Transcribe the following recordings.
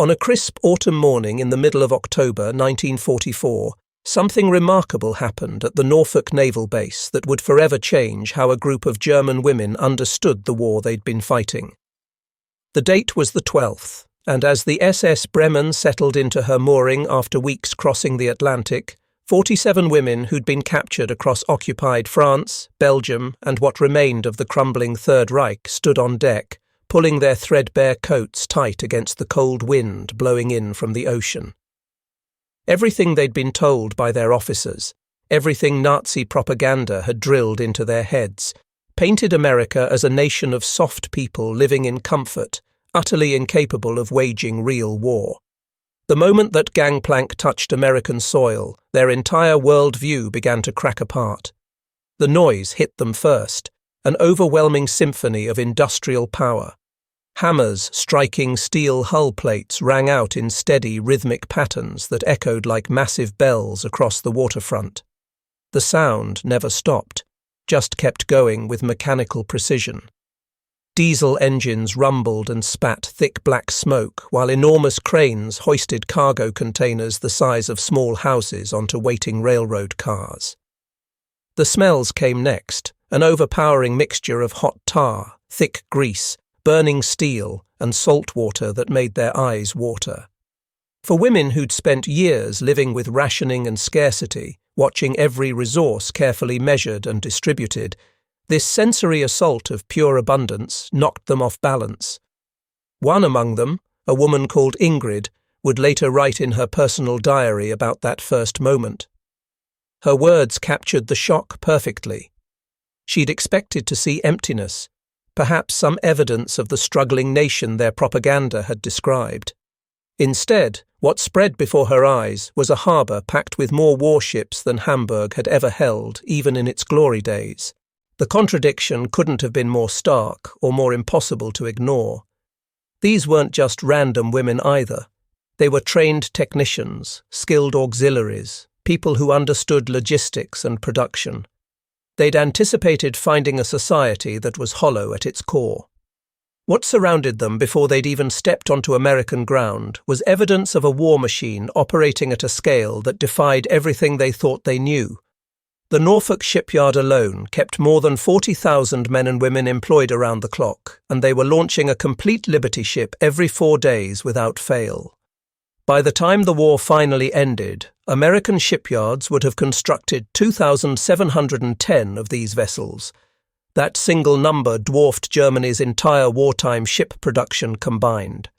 On a crisp autumn morning in the middle of October 1944, something remarkable happened at the Norfolk Naval Base that would forever change how a group of German women understood the war they'd been fighting. The date was the 12th, and as the SS Bremen settled into her mooring after weeks crossing the Atlantic, 47 women who'd been captured across occupied France, Belgium, and what remained of the crumbling Third Reich stood on deck, pulling their threadbare coats tight against the cold wind blowing in from the ocean. Everything they'd been told by their officers, everything Nazi propaganda had drilled into their heads, painted America as a nation of soft people living in comfort, utterly incapable of waging real war. The moment that gangplank touched American soil, their entire worldview began to crack apart. The noise hit them first, an overwhelming symphony of industrial power. Hammers striking steel hull plates rang out in steady, rhythmic patterns that echoed like massive bells across the waterfront. The sound never stopped, just kept going with mechanical precision. Diesel engines rumbled and spat thick black smoke, while enormous cranes hoisted cargo containers the size of small houses onto waiting railroad cars. The smells came next, an overpowering mixture of hot tar, thick grease, burning steel, and salt water that made their eyes water. For women who'd spent years living with rationing and scarcity, watching every resource carefully measured and distributed, this sensory assault of pure abundance knocked them off balance. One among them, a woman called Ingrid, would later write in her personal diary about that first moment. Her words captured the shock perfectly. She'd expected to see emptiness, perhaps some evidence of the struggling nation their propaganda had described. Instead, what spread before her eyes was a harbour packed with more warships than Hamburg had ever held, even in its glory days. The contradiction couldn't have been more stark or more impossible to ignore. These weren't just random women either. They were trained technicians, skilled auxiliaries, people who understood logistics and production. They'd anticipated finding a society that was hollow at its core. What surrounded them before they'd even stepped onto American ground was evidence of a war machine operating at a scale that defied everything they thought they knew. The Norfolk shipyard alone kept more than 40,000 men and women employed around the clock, and they were launching a complete Liberty ship every 4 days without fail. By the time the war finally ended, American shipyards would have constructed 2,710 of these vessels. That single number dwarfed Germany's entire wartime ship production combined.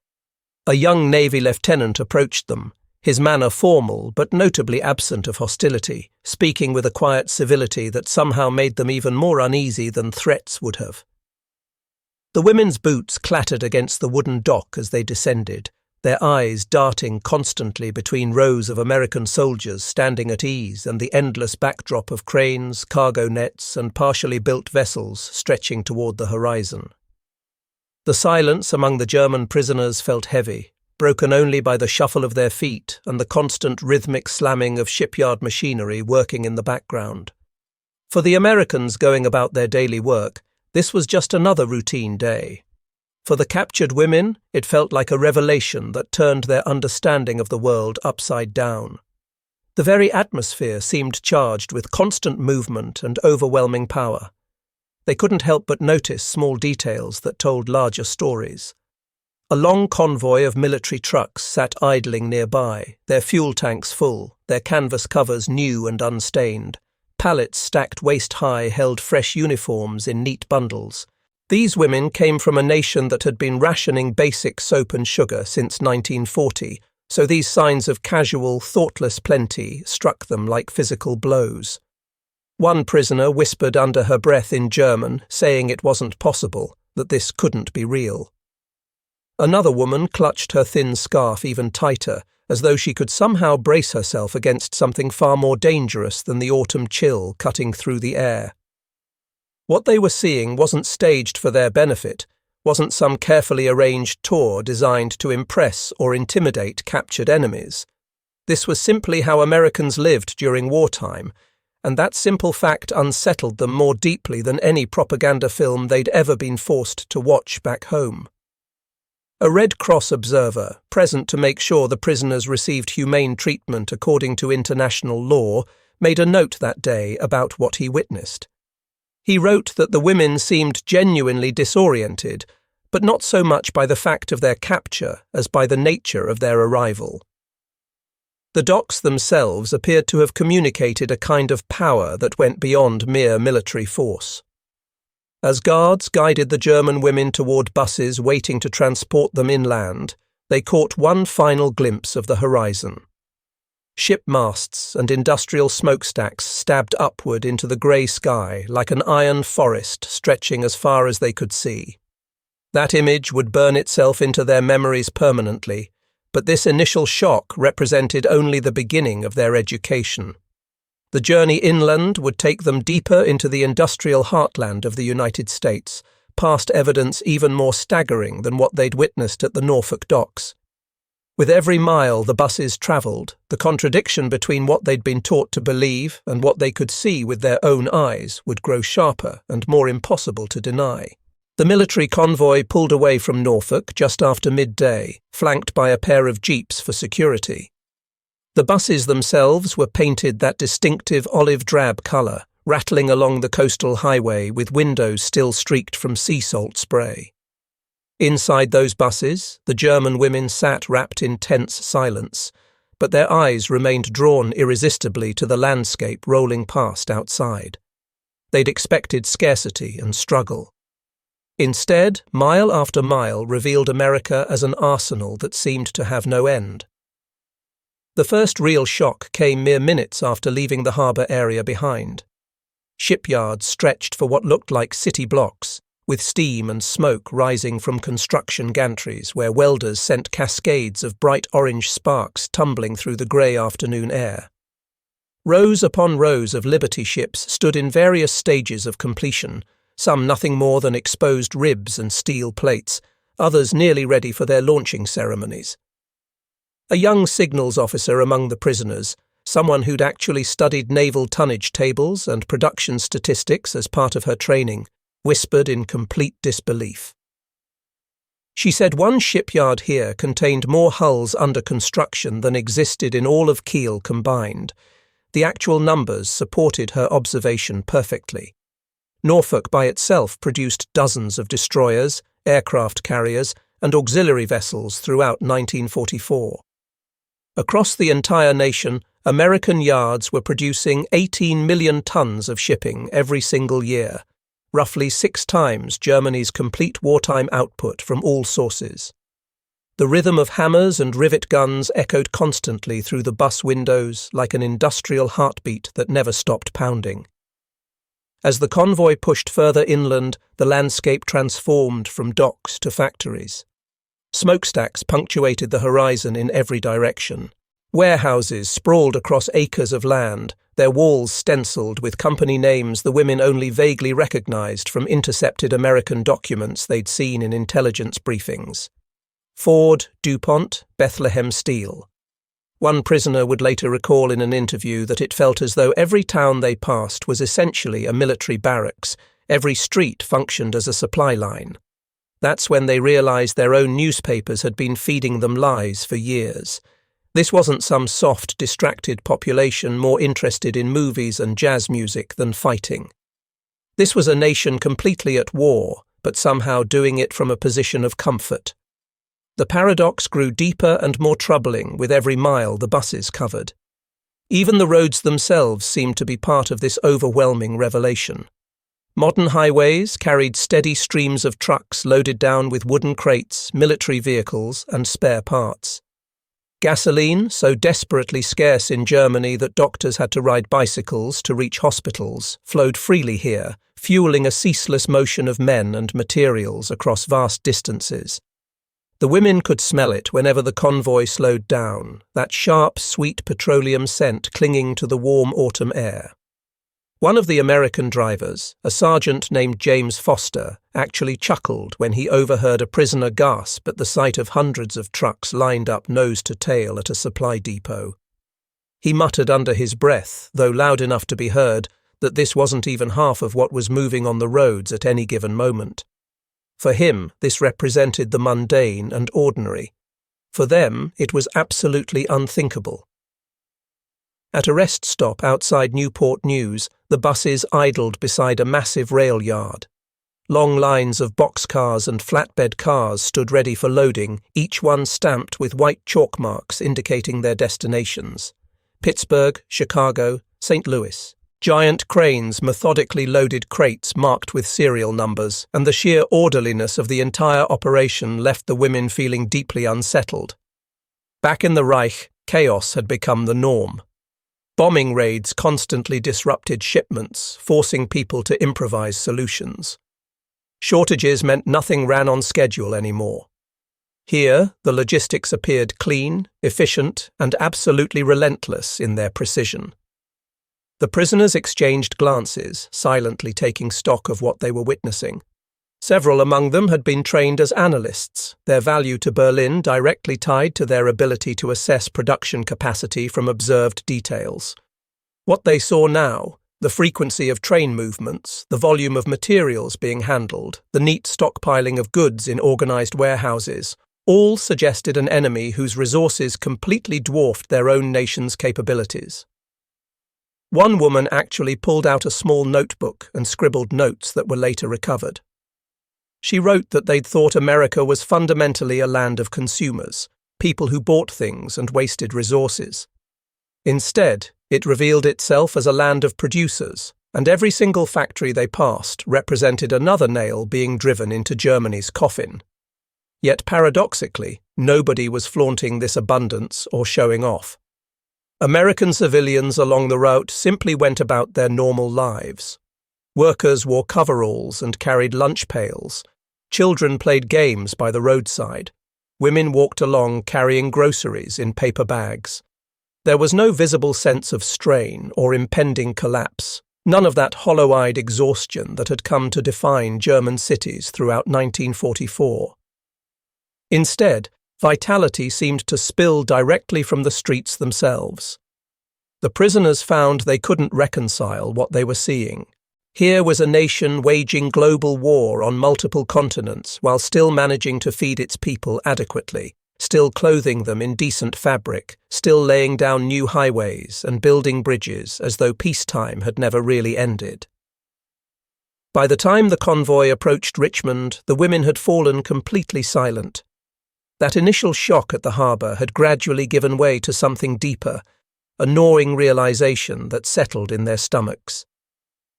A young Navy lieutenant approached them, his manner formal but notably absent of hostility, speaking with a quiet civility that somehow made them even more uneasy than threats would have. The women's boots clattered against the wooden dock as they descended, their eyes darting constantly between rows of American soldiers standing at ease and the endless backdrop of cranes, cargo nets, and partially built vessels stretching toward the horizon. The silence among the German prisoners felt heavy, broken only by the shuffle of their feet and the constant rhythmic slamming of shipyard machinery working in the background. For the Americans going about their daily work, this was just another routine day. For the captured women, it felt like a revelation that turned their understanding of the world upside down. The very atmosphere seemed charged with constant movement and overwhelming power. They couldn't help but notice small details that told larger stories. A long convoy of military trucks sat idling nearby, their fuel tanks full, their canvas covers new and unstained. Pallets stacked waist-high held fresh uniforms in neat bundles. These women came from a nation that had been rationing basic soap and sugar since 1940, so these signs of casual, thoughtless plenty struck them like physical blows. One prisoner whispered under her breath in German, saying it wasn't possible, that this couldn't be real. Another woman clutched her thin scarf even tighter, as though she could somehow brace herself against something far more dangerous than the autumn chill cutting through the air. What they were seeing wasn't staged for their benefit, wasn't some carefully arranged tour designed to impress or intimidate captured enemies. This was simply how Americans lived during wartime, and that simple fact unsettled them more deeply than any propaganda film they'd ever been forced to watch back home. A Red Cross observer, present to make sure the prisoners received humane treatment according to international law, made a note that day about what he witnessed. He wrote that the women seemed genuinely disoriented, but not so much by the fact of their capture as by the nature of their arrival. The docks themselves appeared to have communicated a kind of power that went beyond mere military force. As guards guided the German women toward buses waiting to transport them inland, they caught one final glimpse of the horizon. Ship masts and industrial smokestacks stabbed upward into the grey sky like an iron forest stretching as far as they could see. That image would burn itself into their memories permanently, but this initial shock represented only the beginning of their education. The journey inland would take them deeper into the industrial heartland of the United States, past evidence even more staggering than what they'd witnessed at the Norfolk docks. With every mile the buses travelled, the contradiction between what they'd been taught to believe and what they could see with their own eyes would grow sharper and more impossible to deny. The military convoy pulled away from Norfolk just after midday, flanked by a pair of jeeps for security. The buses themselves were painted that distinctive olive-drab colour, rattling along the coastal highway with windows still streaked from sea salt spray. Inside those buses, the German women sat wrapped in tense silence, but their eyes remained drawn irresistibly to the landscape rolling past outside. They'd expected scarcity and struggle. Instead, mile after mile revealed America as an arsenal that seemed to have no end. The first real shock came mere minutes after leaving the harbour area behind. Shipyards stretched for what looked like city blocks, with steam and smoke rising from construction gantries where welders sent cascades of bright orange sparks tumbling through the grey afternoon air. Rows upon rows of Liberty ships stood in various stages of completion, some nothing more than exposed ribs and steel plates, others nearly ready for their launching ceremonies. A young signals officer among the prisoners, someone who'd actually studied naval tonnage tables and production statistics as part of her training, whispered in complete disbelief. She said one shipyard here contained more hulls under construction than existed in all of Kiel combined. The actual numbers supported her observation perfectly. Norfolk by itself produced dozens of destroyers, aircraft carriers, and auxiliary vessels throughout 1944. Across the entire nation, American yards were producing 18 million tons of shipping every single year, roughly 6 times Germany's complete wartime output from all sources. The rhythm of hammers and rivet guns echoed constantly through the bus windows like an industrial heartbeat that never stopped pounding. As the convoy pushed further inland, the landscape transformed from docks to factories. Smokestacks punctuated the horizon in every direction. Warehouses sprawled across acres of land, their walls stenciled with company names the women only vaguely recognized from intercepted American documents they'd seen in intelligence briefings. Ford, DuPont, Bethlehem Steel. One prisoner would later recall in an interview that it felt as though every town they passed was essentially a military barracks, every street functioned as a supply line. That's when they realized their own newspapers had been feeding them lies for years. This wasn't some soft, distracted population more interested in movies and jazz music than fighting. This was a nation completely at war, but somehow doing it from a position of comfort. The paradox grew deeper and more troubling with every mile the buses covered. Even the roads themselves seemed to be part of this overwhelming revelation. Modern highways carried steady streams of trucks loaded down with wooden crates, military vehicles, and spare parts. Gasoline, so desperately scarce in Germany that doctors had to ride bicycles to reach hospitals, flowed freely here, fueling a ceaseless motion of men and materials across vast distances. The women could smell it whenever the convoy slowed down, that sharp, sweet petroleum scent clinging to the warm autumn air. One of the American drivers, a sergeant named James Foster, actually chuckled when he overheard a prisoner gasp at the sight of hundreds of trucks lined up nose to tail at a supply depot. He muttered under his breath, though loud enough to be heard, that this wasn't even half of what was moving on the roads at any given moment. For him, this represented the mundane and ordinary. For them, it was absolutely unthinkable. At a rest stop outside Newport News, the buses idled beside a massive rail yard. Long lines of boxcars and flatbed cars stood ready for loading, each one stamped with white chalk marks indicating their destinations. Pittsburgh, Chicago, St. Louis. Giant cranes methodically loaded crates marked with serial numbers, and the sheer orderliness of the entire operation left the women feeling deeply unsettled. Back in the Reich, chaos had become the norm. Bombing raids constantly disrupted shipments, forcing people to improvise solutions. Shortages meant nothing ran on schedule anymore. Here, the logistics appeared clean, efficient, and absolutely relentless in their precision. The prisoners exchanged glances, silently taking stock of what they were witnessing. Several among them had been trained as analysts, their value to Berlin directly tied to their ability to assess production capacity from observed details. What they saw now, the frequency of train movements, the volume of materials being handled, the neat stockpiling of goods in organized warehouses, all suggested an enemy whose resources completely dwarfed their own nation's capabilities. One woman actually pulled out a small notebook and scribbled notes that were later recovered. She wrote that they'd thought America was fundamentally a land of consumers, people who bought things and wasted resources. Instead, it revealed itself as a land of producers, and every single factory they passed represented another nail being driven into Germany's coffin. Yet paradoxically, nobody was flaunting this abundance or showing off. American civilians along the route simply went about their normal lives. Workers wore coveralls and carried lunch pails. Children played games by the roadside. Women walked along carrying groceries in paper bags. There was no visible sense of strain or impending collapse, none of that hollow-eyed exhaustion that had come to define German cities throughout 1944. Instead, vitality seemed to spill directly from the streets themselves. The prisoners found they couldn't reconcile what they were seeing. Here was a nation waging global war on multiple continents while still managing to feed its people adequately, still clothing them in decent fabric, still laying down new highways and building bridges as though peacetime had never really ended. By the time the convoy approached Richmond, the women had fallen completely silent. That initial shock at the harbour had gradually given way to something deeper, a gnawing realization that settled in their stomachs.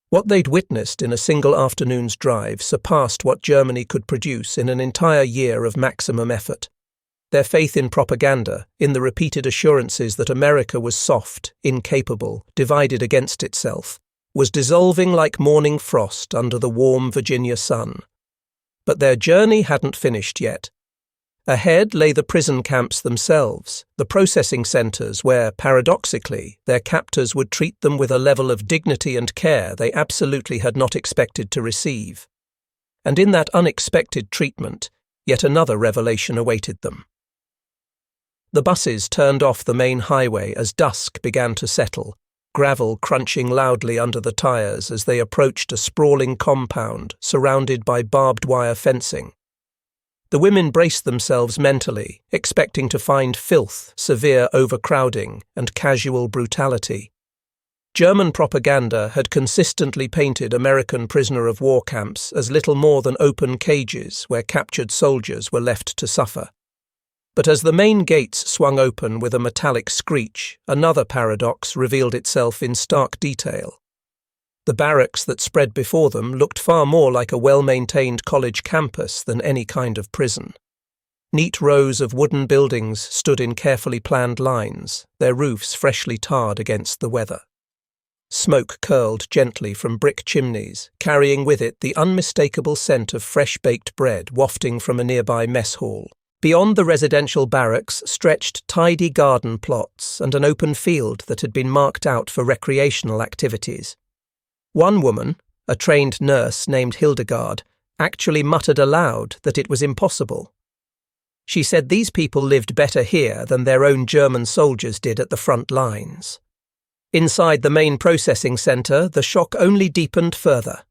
What they'd witnessed in a single afternoon's drive surpassed what Germany could produce in an entire year of maximum effort. Their faith in propaganda, in the repeated assurances that America was soft, incapable, divided against itself, was dissolving like morning frost under the warm Virginia sun. But their journey hadn't finished yet. Ahead lay the prison camps themselves, the processing centres where, paradoxically, their captors would treat them with a level of dignity and care they absolutely had not expected to receive. And in that unexpected treatment, yet another revelation awaited them. The buses turned off the main highway as dusk began to settle, gravel crunching loudly under the tyres as they approached a sprawling compound surrounded by barbed wire fencing. The women braced themselves mentally, expecting to find filth, severe overcrowding, and casual brutality. German propaganda had consistently painted American prisoner of war camps as little more than open cages where captured soldiers were left to suffer. But as the main gates swung open with a metallic screech, another paradox revealed itself in stark detail. The barracks that spread before them looked far more like a well-maintained college campus than any kind of prison. Neat rows of wooden buildings stood in carefully planned lines, their roofs freshly tarred against the weather. Smoke curled gently from brick chimneys, carrying with it the unmistakable scent of fresh-baked bread wafting from a nearby mess hall. Beyond the residential barracks stretched tidy garden plots and an open field that had been marked out for recreational activities. One woman, a trained nurse named Hildegard, actually muttered aloud that it was impossible. She said these people lived better here than their own German soldiers did at the front lines. Inside the main processing centre, the shock only deepened further.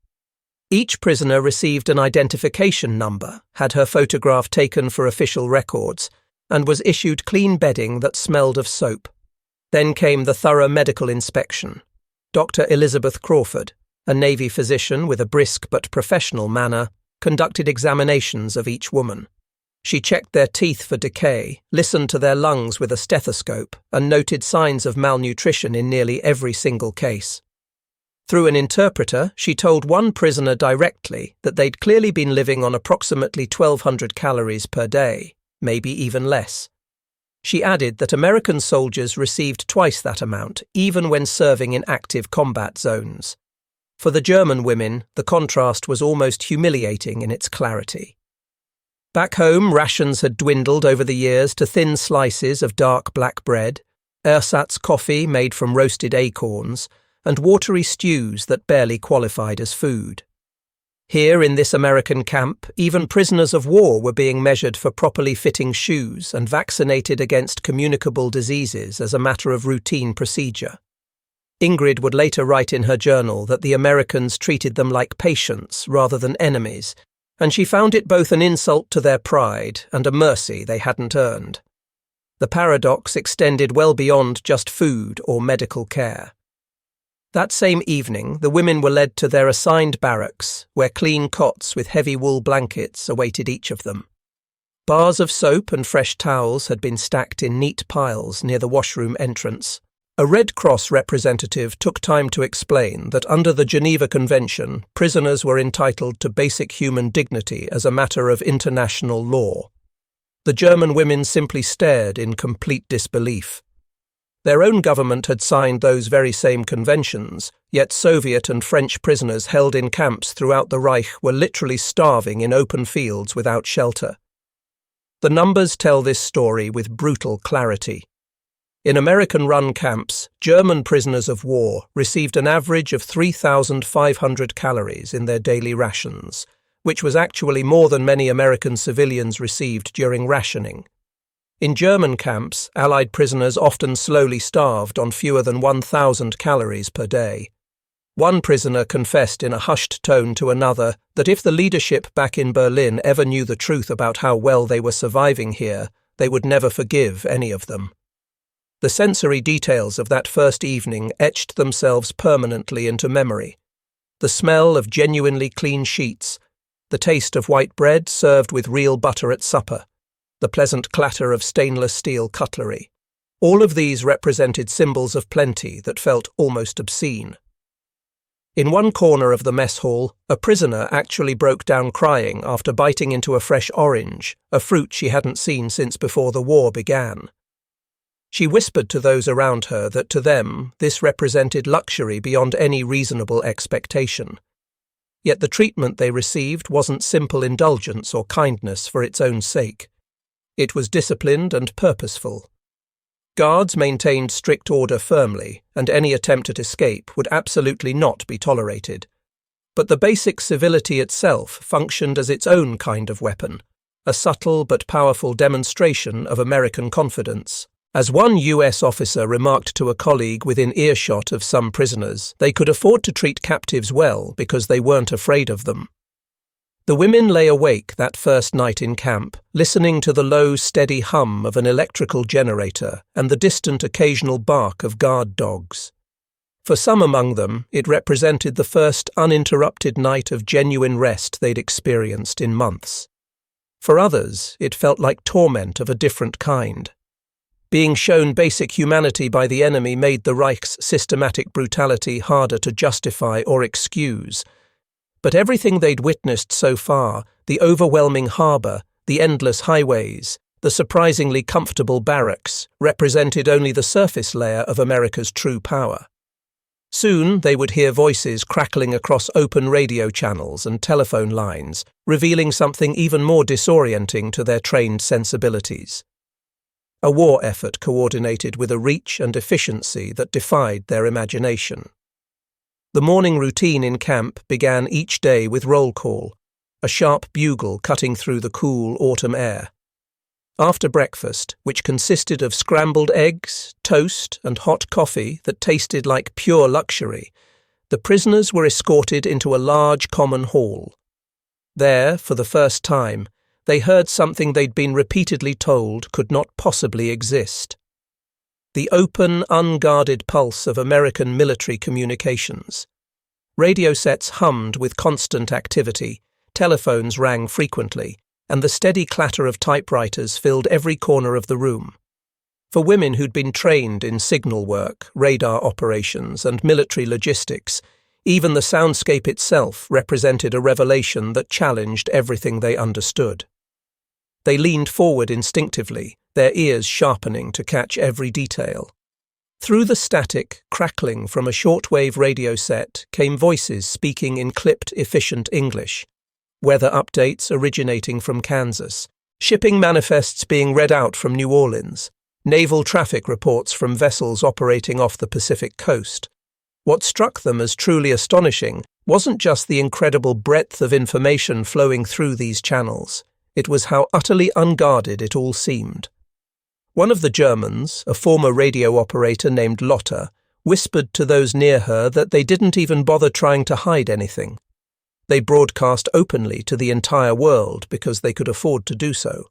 Each prisoner received an identification number, had her photograph taken for official records, and was issued clean bedding that smelled of soap. Then came the thorough medical inspection. Dr. Elizabeth Crawford, a Navy physician with a brisk but professional manner, conducted examinations of each woman. She checked their teeth for decay, listened to their lungs with a stethoscope, and noted signs of malnutrition in nearly every single case. Through an interpreter, she told one prisoner directly that they'd clearly been living on approximately 1,200 calories per day, maybe even less. She added that American soldiers received twice that amount, even when serving in active combat zones. For the German women, the contrast was almost humiliating in its clarity. Back home, rations had dwindled over the years to thin slices of dark black bread, ersatz coffee made from roasted acorns, and watery stews that barely qualified as food. Here in this American camp, even prisoners of war were being measured for properly fitting shoes and vaccinated against communicable diseases as a matter of routine procedure. Ingrid would later write in her journal that the Americans treated them like patients rather than enemies, and she found it both an insult to their pride and a mercy they hadn't earned. The paradox extended well beyond just food or medical care. That same evening, the women were led to their assigned barracks, where clean cots with heavy wool blankets awaited each of them. Bars of soap and fresh towels had been stacked in neat piles near the washroom entrance. A Red Cross representative took time to explain that under the Geneva Convention, prisoners were entitled to basic human dignity as a matter of international law. The German women simply stared in complete disbelief. Their own government had signed those very same conventions, yet Soviet and French prisoners held in camps throughout the Reich were literally starving in open fields without shelter. The numbers tell this story with brutal clarity. In American-run camps, German prisoners of war received an average of 3,500 calories in their daily rations, which was actually more than many American civilians received during rationing. In German camps, Allied prisoners often slowly starved on fewer than 1,000 calories per day. One prisoner confessed in a hushed tone to another that if the leadership back in Berlin ever knew the truth about how well they were surviving here, they would never forgive any of them. The sensory details of that first evening etched themselves permanently into memory. The smell of genuinely clean sheets, the taste of white bread served with real butter at supper, the pleasant clatter of stainless steel cutlery. All of these represented symbols of plenty that felt almost obscene. In one corner of the mess hall, a prisoner actually broke down crying after biting into a fresh orange, a fruit she hadn't seen since before the war began. She whispered to those around her that to them this represented luxury beyond any reasonable expectation. Yet the treatment they received wasn't simple indulgence or kindness for its own sake. It was disciplined and purposeful. Guards maintained strict order firmly, and any attempt at escape would absolutely not be tolerated. But the basic civility itself functioned as its own kind of weapon, a subtle but powerful demonstration of American confidence. As one US officer remarked to a colleague within earshot of some prisoners, they could afford to treat captives well because they weren't afraid of them. The women lay awake that first night in camp, listening to the low, steady hum of an electrical generator and the distant occasional bark of guard dogs. For some among them, it represented the first uninterrupted night of genuine rest they'd experienced in months. For others, it felt like torment of a different kind. Being shown basic humanity by the enemy made the Reich's systematic brutality harder to justify or excuse. But everything they'd witnessed so far, the overwhelming harbour, the endless highways, the surprisingly comfortable barracks, represented only the surface layer of America's true power. Soon they would hear voices crackling across open radio channels and telephone lines, revealing something even more disorienting to their trained sensibilities. A war effort coordinated with a reach and efficiency that defied their imagination. The morning routine in camp began each day with roll call, a sharp bugle cutting through the cool autumn air. After breakfast, which consisted of scrambled eggs, toast, and hot coffee that tasted like pure luxury, the prisoners were escorted into a large common hall. There, for the first time, they heard something they'd been repeatedly told could not possibly exist. The open, unguarded pulse of American military communications. Radio sets hummed with constant activity, telephones rang frequently, and the steady clatter of typewriters filled every corner of the room. For women who'd been trained in signal work, radar operations, and military logistics, even the soundscape itself represented a revelation that challenged everything they understood. They leaned forward instinctively, their ears sharpening to catch every detail. Through the static, crackling from a shortwave radio set came voices speaking in clipped, efficient English. Weather updates originating from Kansas, shipping manifests being read out from New Orleans, naval traffic reports from vessels operating off the Pacific coast. What struck them as truly astonishing wasn't just the incredible breadth of information flowing through these channels. It was how utterly unguarded it all seemed. One of the Germans, a former radio operator named Lotta, whispered to those near her that they didn't even bother trying to hide anything. They broadcast openly to the entire world because they could afford to do so.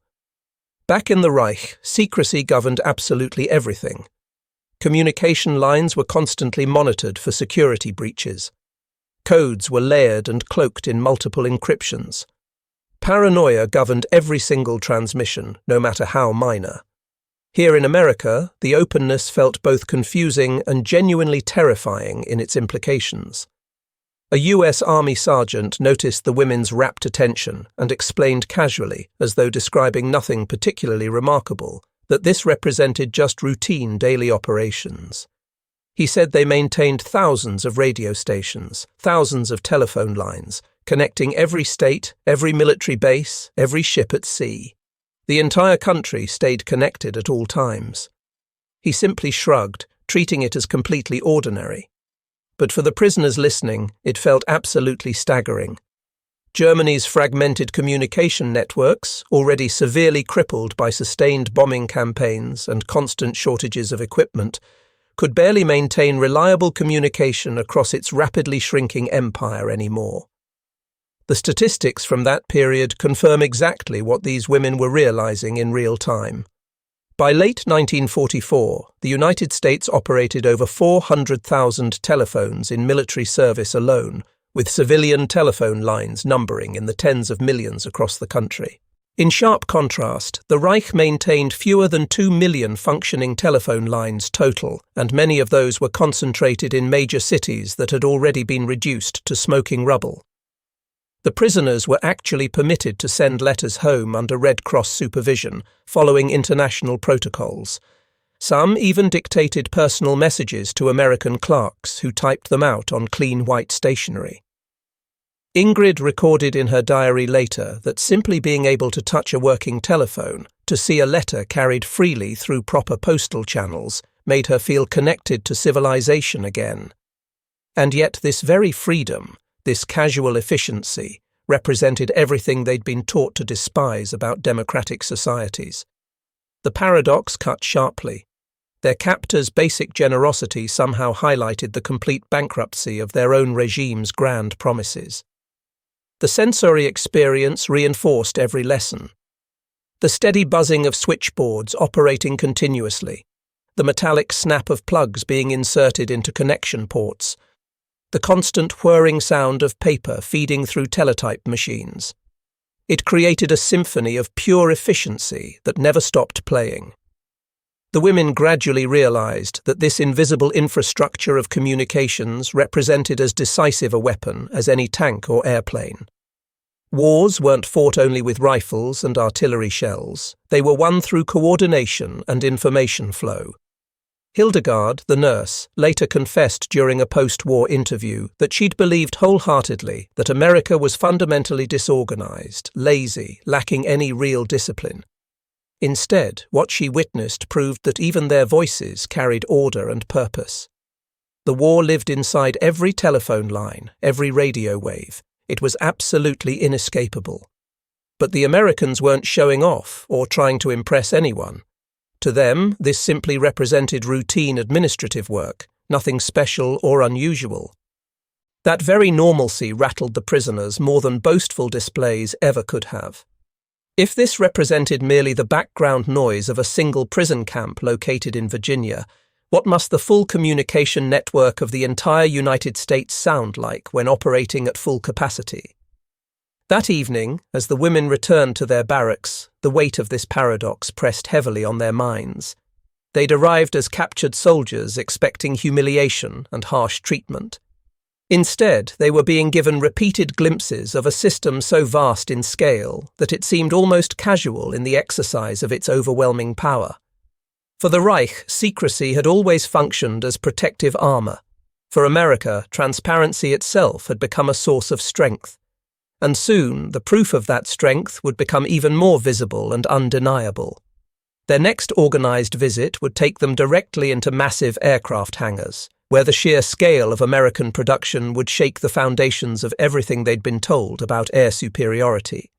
Back in the Reich, secrecy governed absolutely everything. Communication lines were constantly monitored for security breaches. Codes were layered and cloaked in multiple encryptions. Paranoia governed every single transmission, no matter how minor. Here in America, the openness felt both confusing and genuinely terrifying in its implications. A U.S. Army sergeant noticed the women's rapt attention and explained casually, as though describing nothing particularly remarkable, that this represented just routine daily operations. He said they maintained thousands of radio stations, thousands of telephone lines, connecting every state, every military base, every ship at sea. The entire country stayed connected at all times. He simply shrugged, treating it as completely ordinary. But for the prisoners listening, it felt absolutely staggering. Germany's fragmented communication networks, already severely crippled by sustained bombing campaigns and constant shortages of equipment, could barely maintain reliable communication across its rapidly shrinking empire anymore. The statistics from that period confirm exactly what these women were realizing in real time. By late 1944, the United States operated over 400,000 telephones in military service alone, with civilian telephone lines numbering in the tens of millions across the country. In sharp contrast, the Reich maintained fewer than 2 million functioning telephone lines total, and many of those were concentrated in major cities that had already been reduced to smoking rubble. The prisoners were actually permitted to send letters home under Red Cross supervision, following international protocols. Some even dictated personal messages to American clerks who typed them out on clean white stationery. Ingrid recorded in her diary later that simply being able to touch a working telephone, to see a letter carried freely through proper postal channels, made her feel connected to civilization again. And yet this very freedom, this casual efficiency, represented everything they'd been taught to despise about democratic societies. The paradox cut sharply. Their captors' basic generosity somehow highlighted the complete bankruptcy of their own regime's grand promises. The sensory experience reinforced every lesson. The steady buzzing of switchboards operating continuously, the metallic snap of plugs being inserted into connection ports, the constant whirring sound of paper feeding through teletype machines. It created a symphony of pure efficiency that never stopped playing. The women gradually realized that this invisible infrastructure of communications represented as decisive a weapon as any tank or airplane. Wars weren't fought only with rifles and artillery shells. They were won through coordination and information flow. Hildegard, the nurse, later confessed during a post-war interview that she'd believed wholeheartedly that America was fundamentally disorganized, lazy, lacking any real discipline. Instead, what she witnessed proved that even their voices carried order and purpose. The war lived inside every telephone line, every radio wave. It was absolutely inescapable. But the Americans weren't showing off or trying to impress anyone. To them, this simply represented routine administrative work, nothing special or unusual. That very normalcy rattled the prisoners more than boastful displays ever could have. If this represented merely the background noise of a single prison camp located in Virginia, what must the full communication network of the entire United States sound like when operating at full capacity? That evening, as the women returned to their barracks, the weight of this paradox pressed heavily on their minds. They'd arrived as captured soldiers expecting humiliation and harsh treatment. Instead, they were being given repeated glimpses of a system so vast in scale that it seemed almost casual in the exercise of its overwhelming power. For the Reich, secrecy had always functioned as protective armor. For America, transparency itself had become a source of strength. And soon, the proof of that strength would become even more visible and undeniable. Their next organized visit would take them directly into massive aircraft hangars, where the sheer scale of American production would shake the foundations of everything they'd been told about air superiority.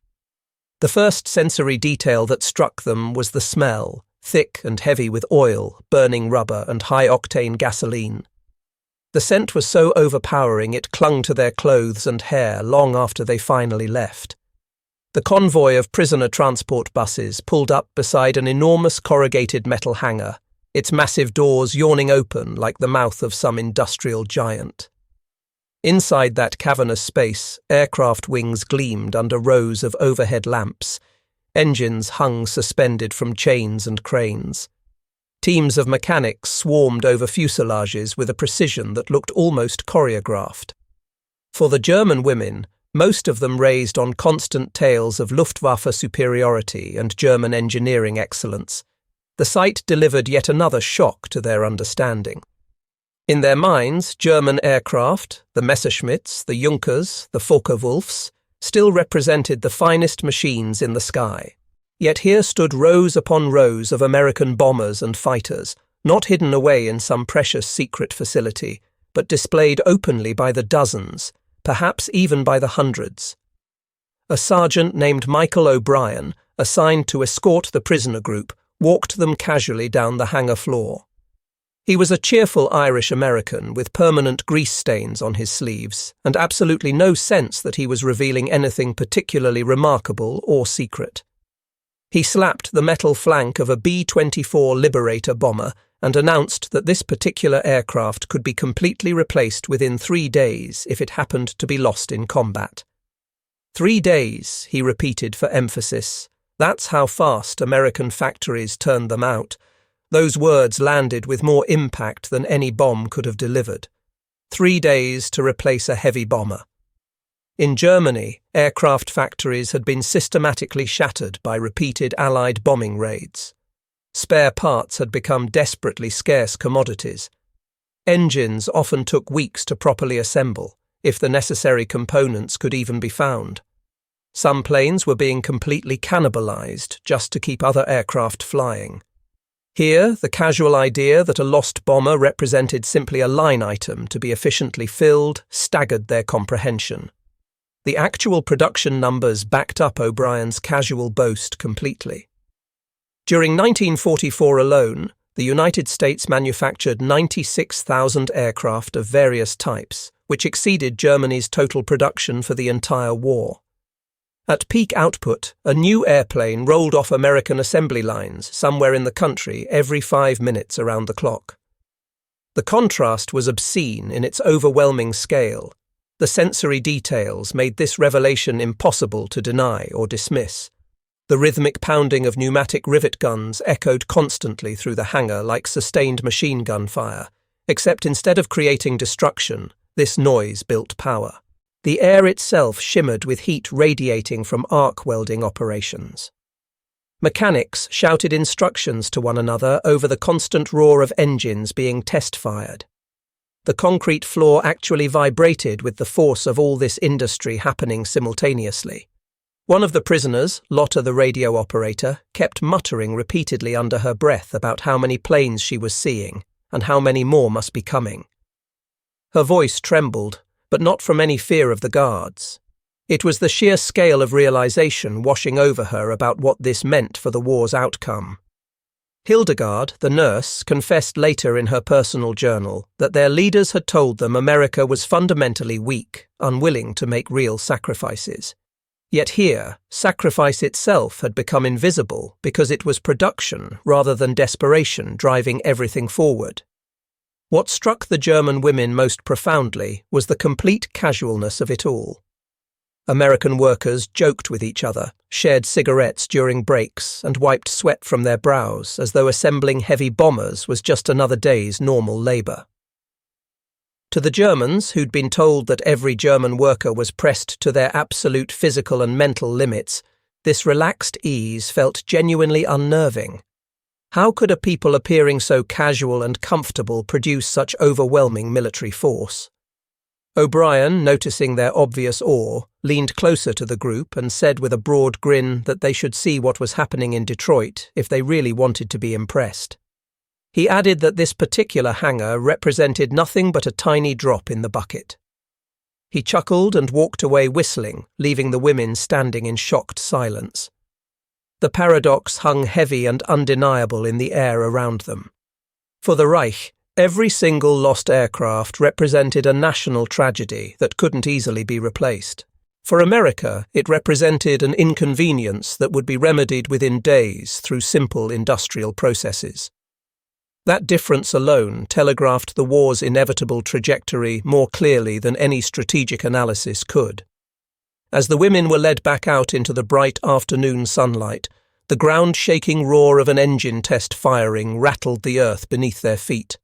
The first sensory detail that struck them was the smell, thick and heavy with oil, burning rubber, and high-octane gasoline. The scent was so overpowering it clung to their clothes and hair long after they finally left. The convoy of prisoner transport buses pulled up beside an enormous corrugated metal hangar, its massive doors yawning open like the mouth of some industrial giant. Inside that cavernous space, aircraft wings gleamed under rows of overhead lamps. Engines hung suspended from chains and cranes. Teams of mechanics swarmed over fuselages with a precision that looked almost choreographed. For the German women, most of them raised on constant tales of Luftwaffe superiority and German engineering excellence, the sight delivered yet another shock to their understanding. In their minds, German aircraft, the Messerschmitts, the Junkers, the Focke-Wulfs, still represented the finest machines in the sky. Yet here stood rows upon rows of American bombers and fighters, not hidden away in some precious secret facility, but displayed openly by the dozens, perhaps even by the hundreds. A sergeant named Michael O'Brien, assigned to escort the prisoner group, walked them casually down the hangar floor. He was a cheerful Irish-American with permanent grease stains on his sleeves, and absolutely no sense that he was revealing anything particularly remarkable or secret. He slapped the metal flank of a B-24 Liberator bomber and announced that this particular aircraft could be completely replaced within 3 days if it happened to be lost in combat. 3 days, he repeated for emphasis. That's how fast American factories turned them out. Those words landed with more impact than any bomb could have delivered. 3 days to replace a heavy bomber. In Germany, aircraft factories had been systematically shattered by repeated Allied bombing raids. Spare parts had become desperately scarce commodities. Engines often took weeks to properly assemble, if the necessary components could even be found. Some planes were being completely cannibalized just to keep other aircraft flying. Here, the casual idea that a lost bomber represented simply a line item to be efficiently filled staggered their comprehension. The actual production numbers backed up O'Brien's casual boast completely. During 1944 alone, the United States manufactured 96,000 aircraft of various types, which exceeded Germany's total production for the entire war. At peak output, a new airplane rolled off American assembly lines somewhere in the country every 5 minutes around the clock. The contrast was obscene in its overwhelming scale. The sensory details made this revelation impossible to deny or dismiss. The rhythmic pounding of pneumatic rivet guns echoed constantly through the hangar like sustained machine gun fire, except instead of creating destruction, this noise built power. The air itself shimmered with heat radiating from arc welding operations. Mechanics shouted instructions to one another over the constant roar of engines being test-fired. The concrete floor actually vibrated with the force of all this industry happening simultaneously. One of the prisoners, Lotta the radio operator, kept muttering repeatedly under her breath about how many planes she was seeing and how many more must be coming. Her voice trembled, but not from any fear of the guards. It was the sheer scale of realization washing over her about what this meant for the war's outcome. Hildegard, the nurse, confessed later in her personal journal that their leaders had told them America was fundamentally weak, unwilling to make real sacrifices. Yet here, sacrifice itself had become invisible because it was production rather than desperation driving everything forward. What struck the German women most profoundly was the complete casualness of it all. American workers joked with each other, shared cigarettes during breaks, and wiped sweat from their brows as though assembling heavy bombers was just another day's normal labour. To the Germans, who'd been told that every German worker was pressed to their absolute physical and mental limits, this relaxed ease felt genuinely unnerving. How could a people appearing so casual and comfortable produce such overwhelming military force? O'Brien, noticing their obvious awe, leaned closer to the group and said with a broad grin that they should see what was happening in Detroit if they really wanted to be impressed. He added that this particular hangar represented nothing but a tiny drop in the bucket. He chuckled and walked away whistling, leaving the women standing in shocked silence. The paradox hung heavy and undeniable in the air around them. For the Reich, every single lost aircraft represented a national tragedy that couldn't easily be replaced. For America, it represented an inconvenience that would be remedied within days through simple industrial processes. That difference alone telegraphed the war's inevitable trajectory more clearly than any strategic analysis could. As the women were led back out into the bright afternoon sunlight, the ground-shaking roar of an engine test firing rattled the earth beneath their feet.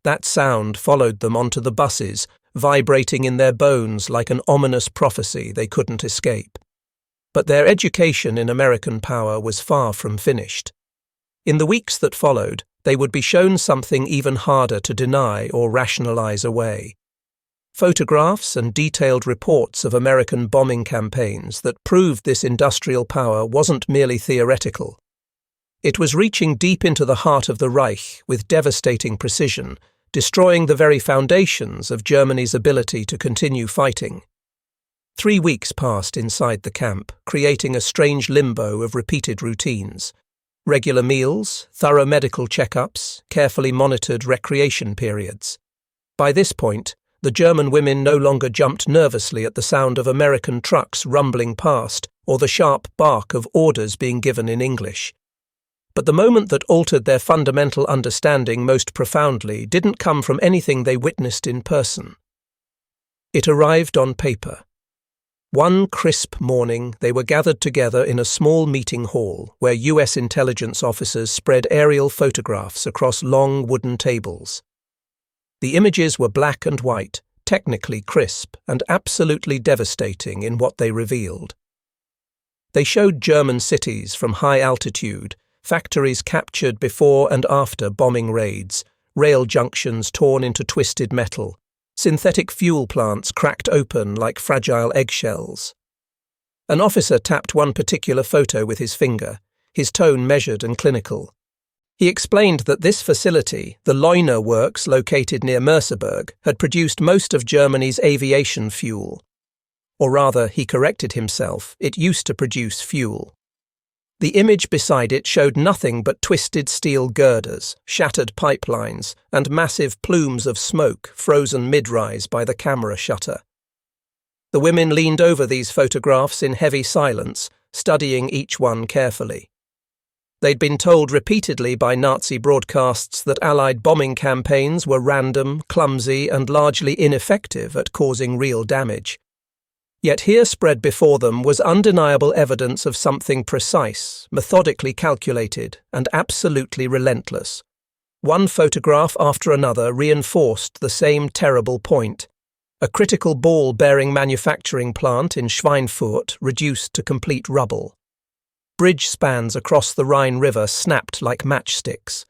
That sound followed them onto the buses, vibrating in their bones like an ominous prophecy they couldn't escape. But their education in American power was far from finished. In the weeks that followed, they would be shown something even harder to deny or rationalize away. Photographs and detailed reports of American bombing campaigns that proved this industrial power wasn't merely theoretical. It was reaching deep into the heart of the Reich with devastating precision, destroying the very foundations of Germany's ability to continue fighting. 3 weeks passed inside the camp, creating a strange limbo of repeated routines. Regular meals, thorough medical checkups, carefully monitored recreation periods. By this point, the German women no longer jumped nervously at the sound of American trucks rumbling past or the sharp bark of orders being given in English. But the moment that altered their fundamental understanding most profoundly didn't come from anything they witnessed in person. It arrived on paper. One crisp morning, they were gathered together in a small meeting hall where US intelligence officers spread aerial photographs across long wooden tables. The images were black and white, technically crisp, and absolutely devastating in what they revealed. They showed German cities from high altitude, factories captured before and after bombing raids, rail junctions torn into twisted metal, synthetic fuel plants cracked open like fragile eggshells. An officer tapped one particular photo with his finger, his tone measured and clinical. He explained that this facility, the Leuna Works located near Merseburg, had produced most of Germany's aviation fuel. Or rather, he corrected himself, it used to produce fuel. The image beside it showed nothing but twisted steel girders, shattered pipelines, and massive plumes of smoke frozen mid-rise by the camera shutter. The women leaned over these photographs in heavy silence, studying each one carefully. They'd been told repeatedly by Nazi broadcasts that Allied bombing campaigns were random, clumsy, and largely ineffective at causing real damage. Yet here spread before them was undeniable evidence of something precise, methodically calculated, and absolutely relentless. One photograph after another reinforced the same terrible point. A critical ball-bearing manufacturing plant in Schweinfurt reduced to complete rubble. Bridge spans across the Rhine River snapped like matchsticks.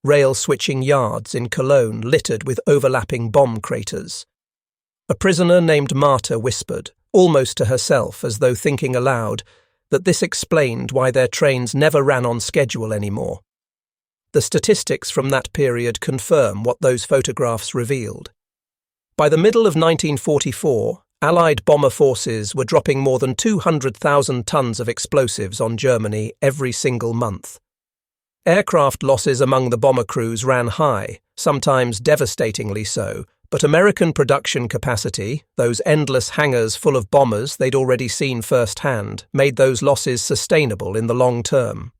Rail-switching yards in Cologne littered with overlapping bomb craters. A prisoner named Marta whispered, almost to herself as though thinking aloud, that this explained why their trains never ran on schedule anymore. The statistics from that period confirm what those photographs revealed. By the middle of 1944, Allied bomber forces were dropping more than 200,000 tons of explosives on Germany every single month. Aircraft losses among the bomber crews ran high, sometimes devastatingly so, but American production capacity, those endless hangars full of bombers they'd already seen firsthand, made those losses sustainable in the long term.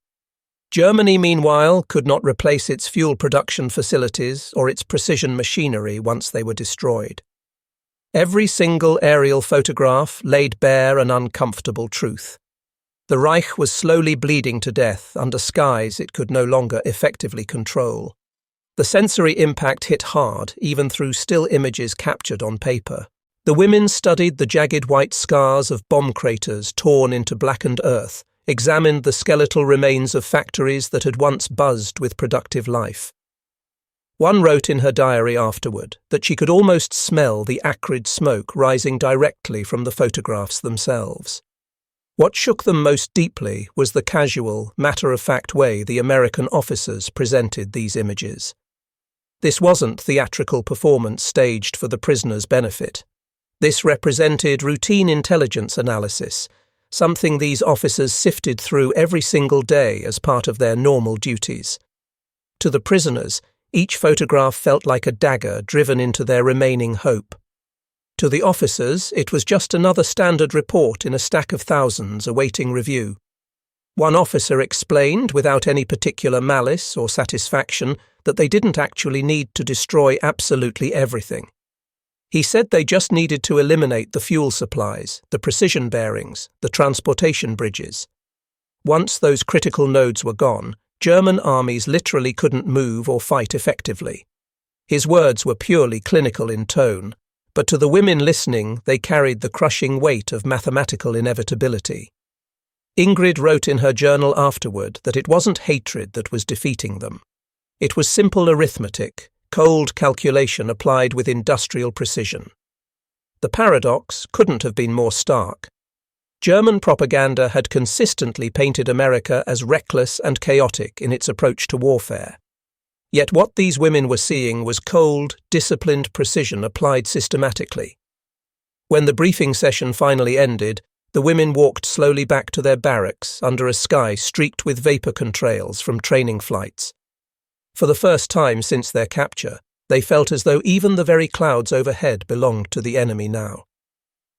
Germany, meanwhile, could not replace its fuel production facilities or its precision machinery once they were destroyed. Every single aerial photograph laid bare an uncomfortable truth. The Reich was slowly bleeding to death under skies it could no longer effectively control. The sensory impact hit hard, even through still images captured on paper. The women studied the jagged white scars of bomb craters torn into blackened earth, examined the skeletal remains of factories that had once buzzed with productive life. One wrote in her diary afterward that she could almost smell the acrid smoke rising directly from the photographs themselves. What shook them most deeply was the casual, matter-of-fact way the American officers presented these images. This wasn't theatrical performance staged for the prisoners' benefit. This represented routine intelligence analysis, something these officers sifted through every single day as part of their normal duties. To the prisoners, each photograph felt like a dagger driven into their remaining hope. To the officers, it was just another standard report in a stack of thousands awaiting review. One officer explained, without any particular malice or satisfaction, that they didn't actually need to destroy absolutely everything. He said they just needed to eliminate the fuel supplies, the precision bearings, the transportation bridges. Once those critical nodes were gone, German armies literally couldn't move or fight effectively. His words were purely clinical in tone, but to the women listening, they carried the crushing weight of mathematical inevitability. Ingrid wrote in her journal afterward that it wasn't hatred that was defeating them. It was simple arithmetic, cold calculation applied with industrial precision. The paradox couldn't have been more stark. German propaganda had consistently painted America as reckless and chaotic in its approach to warfare. Yet what these women were seeing was cold, disciplined precision applied systematically. When the briefing session finally ended, the women walked slowly back to their barracks under a sky streaked with vapor contrails from training flights. For the first time since their capture, they felt as though even the very clouds overhead belonged to the enemy now.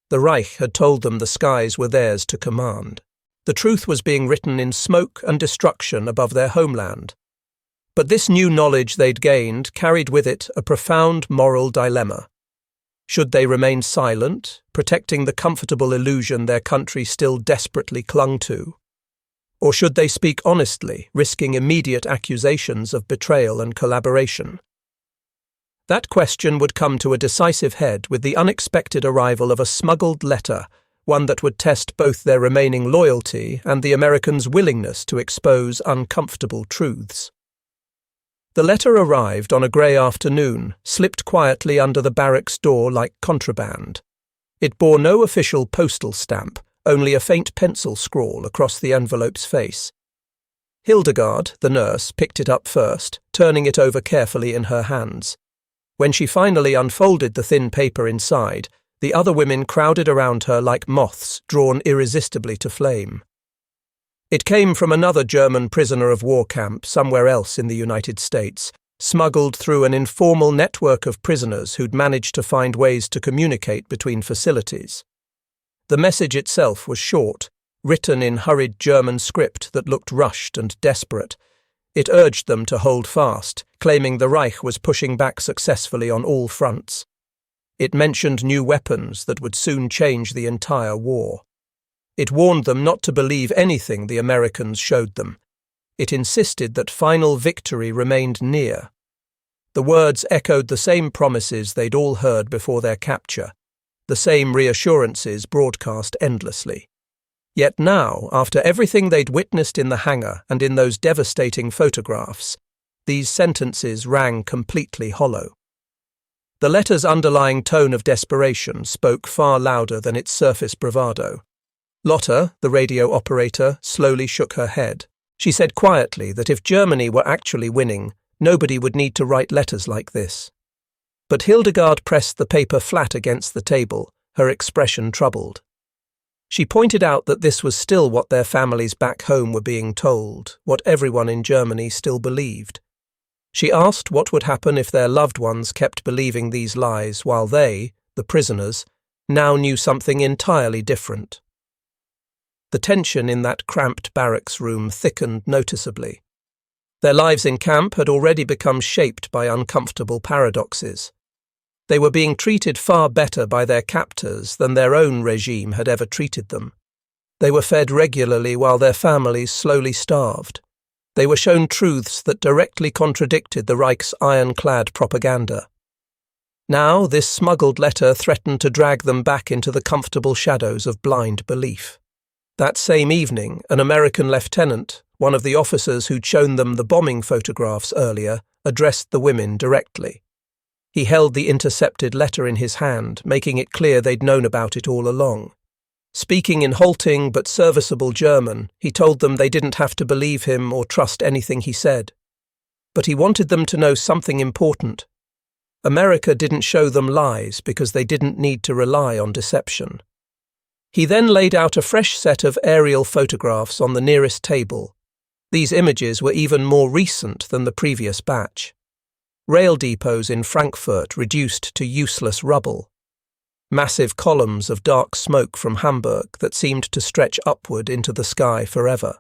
The Reich had told them the skies were theirs to command. The truth was being written in smoke and destruction above their homeland. But this new knowledge they'd gained carried with it a profound moral dilemma. Should they remain silent, protecting the comfortable illusion their country still desperately clung to? Or should they speak honestly, risking immediate accusations of betrayal and collaboration? That question would come to a decisive head with the unexpected arrival of a smuggled letter, one that would test both their remaining loyalty and the Americans' willingness to expose uncomfortable truths. The letter arrived on a grey afternoon, slipped quietly under the barracks door like contraband. It bore no official postal stamp, only a faint pencil scrawl across the envelope's face. Hildegard, the nurse, picked it up first, turning it over carefully in her hands. When she finally unfolded the thin paper inside, the other women crowded around her like moths drawn irresistibly to flame. It came from another German prisoner of war camp somewhere else in the United States, smuggled through an informal network of prisoners who'd managed to find ways to communicate between facilities. The message itself was short, written in hurried German script that looked rushed and desperate. It urged them to hold fast, claiming the Reich was pushing back successfully on all fronts. It mentioned new weapons that would soon change the entire war. It warned them not to believe anything the Americans showed them. It insisted that final victory remained near. The words echoed the same promises they'd all heard before their capture, the same reassurances broadcast endlessly. Yet now, after everything they'd witnessed in the hangar and in those devastating photographs, these sentences rang completely hollow. The letter's underlying tone of desperation spoke far louder than its surface bravado. Lotta, the radio operator, slowly shook her head. She said quietly that if Germany were actually winning, nobody would need to write letters like this. But Hildegard pressed the paper flat against the table, her expression troubled. She pointed out that this was still what their families back home were being told, what everyone in Germany still believed. She asked what would happen if their loved ones kept believing these lies while they, the prisoners, now knew something entirely different. The tension in that cramped barracks room thickened noticeably. Their lives in camp had already become shaped by uncomfortable paradoxes. They were being treated far better by their captors than their own regime had ever treated them. They were fed regularly while their families slowly starved. They were shown truths that directly contradicted the Reich's ironclad propaganda. Now, this smuggled letter threatened to drag them back into the comfortable shadows of blind belief. That same evening, an American lieutenant, one of the officers who'd shown them the bombing photographs earlier, addressed the women directly. He held the intercepted letter in his hand, making it clear they'd known about it all along. Speaking in halting but serviceable German, he told them they didn't have to believe him or trust anything he said. But he wanted them to know something important. America didn't show them lies because they didn't need to rely on deception. He then laid out a fresh set of aerial photographs on the nearest table. These images were even more recent than the previous batch. Rail depots in Frankfurt reduced to useless rubble. Massive columns of dark smoke from Hamburg that seemed to stretch upward into the sky forever.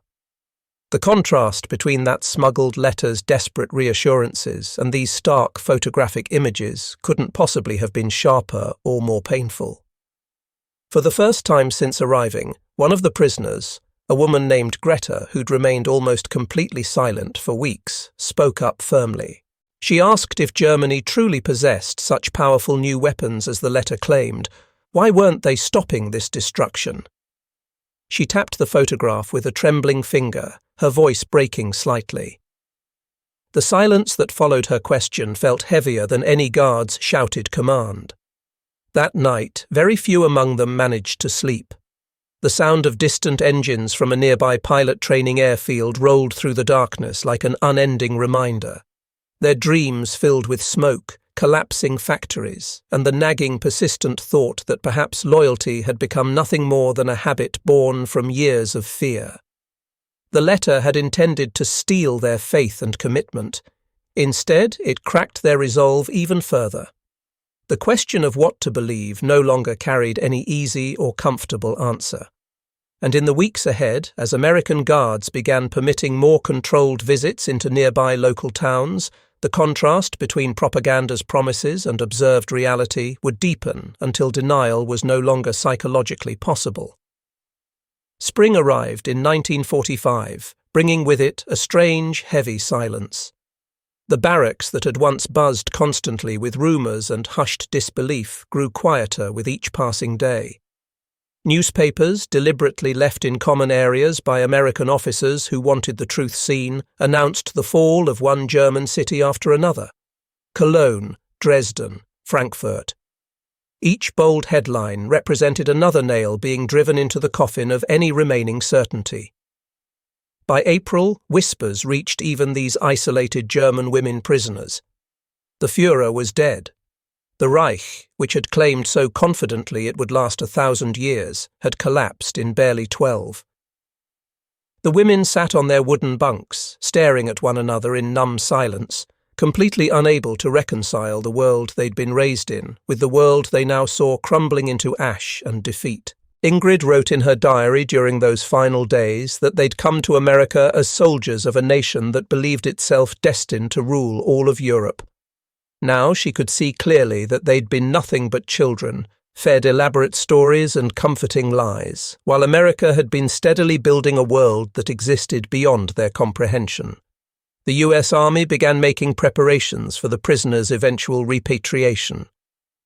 The contrast between that smuggled letter's desperate reassurances and these stark photographic images couldn't possibly have been sharper or more painful. For the first time since arriving, one of the prisoners, a woman named Greta who'd remained almost completely silent for weeks, spoke up firmly. She asked if Germany truly possessed such powerful new weapons as the letter claimed. Why weren't they stopping this destruction? She tapped the photograph with a trembling finger, her voice breaking slightly. The silence that followed her question felt heavier than any guard's shouted command. That night, very few among them managed to sleep. The sound of distant engines from a nearby pilot training airfield rolled through the darkness like an unending reminder. Their dreams filled with smoke, collapsing factories, and the nagging, persistent thought that perhaps loyalty had become nothing more than a habit born from years of fear. The letter had intended to steal their faith and commitment. Instead, it cracked their resolve even further. The question of what to believe no longer carried any easy or comfortable answer. And in the weeks ahead, as American guards began permitting more controlled visits into nearby local towns, the contrast between propaganda's promises and observed reality would deepen until denial was no longer psychologically possible. Spring arrived in 1945, bringing with it a strange, heavy silence. The barracks that had once buzzed constantly with rumours and hushed disbelief grew quieter with each passing day. Newspapers, deliberately left in common areas by American officers who wanted the truth seen, announced the fall of one German city after another. Cologne, Dresden, Frankfurt. Each bold headline represented another nail being driven into the coffin of any remaining certainty. By April, whispers reached even these isolated German women prisoners. The Führer was dead. The Reich, which had claimed so confidently it would last 1,000 years, had collapsed in barely 12. The women sat on their wooden bunks, staring at one another in numb silence, completely unable to reconcile the world they'd been raised in with the world they now saw crumbling into ash and defeat. Ingrid wrote in her diary during those final days that they'd come to America as soldiers of a nation that believed itself destined to rule all of Europe. Now she could see clearly that they'd been nothing but children, fed elaborate stories and comforting lies, while America had been steadily building a world that existed beyond their comprehension. The US Army began making preparations for the prisoners' eventual repatriation.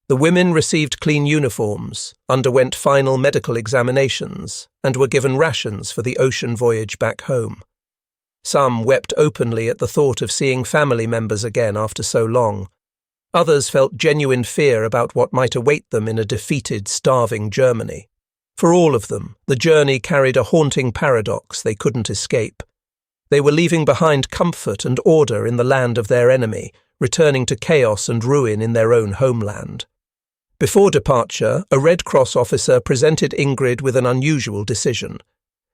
The women received clean uniforms, underwent final medical examinations, and were given rations for the ocean voyage back home. Some wept openly at the thought of seeing family members again after so long. Others felt genuine fear about what might await them in a defeated, starving Germany. For all of them, the journey carried a haunting paradox they couldn't escape. They were leaving behind comfort and order in the land of their enemy, returning to chaos and ruin in their own homeland. Before departure, a Red Cross officer presented Ingrid with an unusual decision.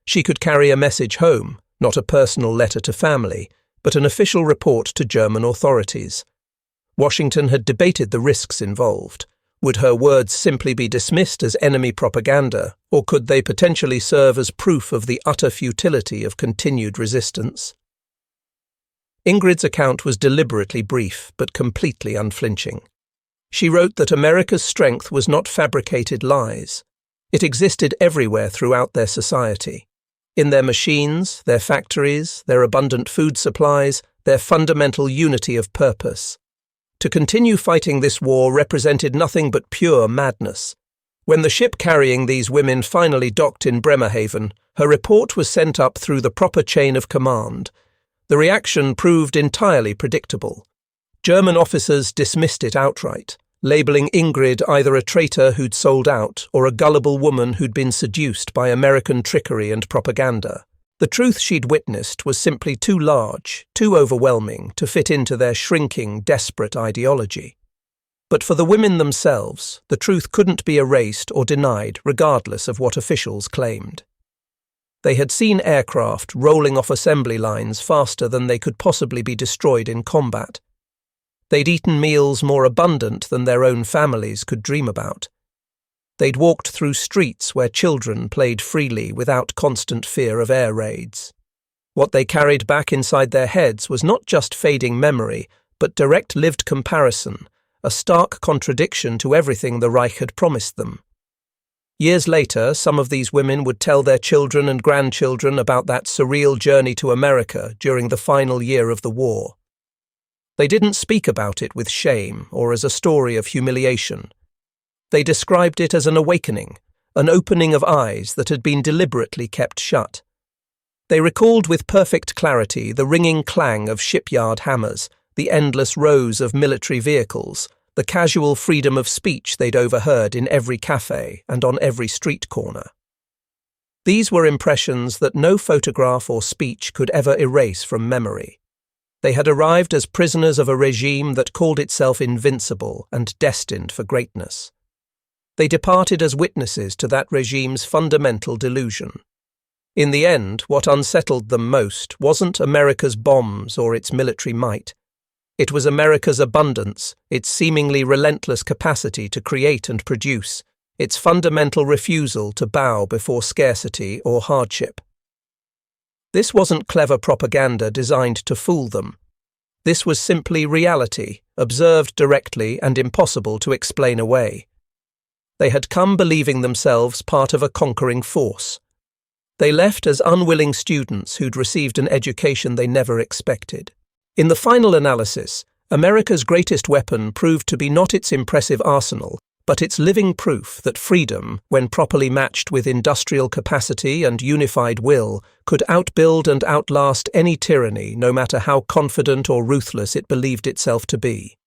She could carry a message home, not a personal letter to family, but an official report to German authorities. Washington had debated the risks involved. Would her words simply be dismissed as enemy propaganda, or could they potentially serve as proof of the utter futility of continued resistance? Ingrid's account was deliberately brief, but completely unflinching. She wrote that America's strength was not fabricated lies. It existed everywhere throughout their society. In their machines, their factories, their abundant food supplies, their fundamental unity of purpose. To continue fighting this war represented nothing but pure madness. When the ship carrying these women finally docked in Bremerhaven, her report was sent up through the proper chain of command. The reaction proved entirely predictable. German officers dismissed it outright, labelling Ingrid either a traitor who'd sold out or a gullible woman who'd been seduced by American trickery and propaganda. The truth she'd witnessed was simply too large, too overwhelming to fit into their shrinking, desperate ideology. But for the women themselves, the truth couldn't be erased or denied regardless of what officials claimed. They had seen aircraft rolling off assembly lines faster than they could possibly be destroyed in combat. They'd eaten meals more abundant than their own families could dream about. They'd walked through streets where children played freely without constant fear of air raids. What they carried back inside their heads was not just fading memory, but direct lived comparison, a stark contradiction to everything the Reich had promised them. Years later, some of these women would tell their children and grandchildren about that surreal journey to America during the final year of the war. They didn't speak about it with shame or as a story of humiliation. They described it as an awakening, an opening of eyes that had been deliberately kept shut. They recalled with perfect clarity the ringing clang of shipyard hammers, the endless rows of military vehicles, the casual freedom of speech they'd overheard in every cafe and on every street corner. These were impressions that no photograph or speech could ever erase from memory. They had arrived as prisoners of a regime that called itself invincible and destined for greatness. They departed as witnesses to that regime's fundamental delusion. In the end, what unsettled them most wasn't America's bombs or its military might. It was America's abundance, its seemingly relentless capacity to create and produce, its fundamental refusal to bow before scarcity or hardship. This wasn't clever propaganda designed to fool them. This was simply reality, observed directly and impossible to explain away. They had come believing themselves part of a conquering force. They left as unwilling students who'd received an education they never expected. In the final analysis, America's greatest weapon proved to be not its impressive arsenal, but its living proof that freedom, when properly matched with industrial capacity and unified will, could outbuild and outlast any tyranny, no matter how confident or ruthless it believed itself to be.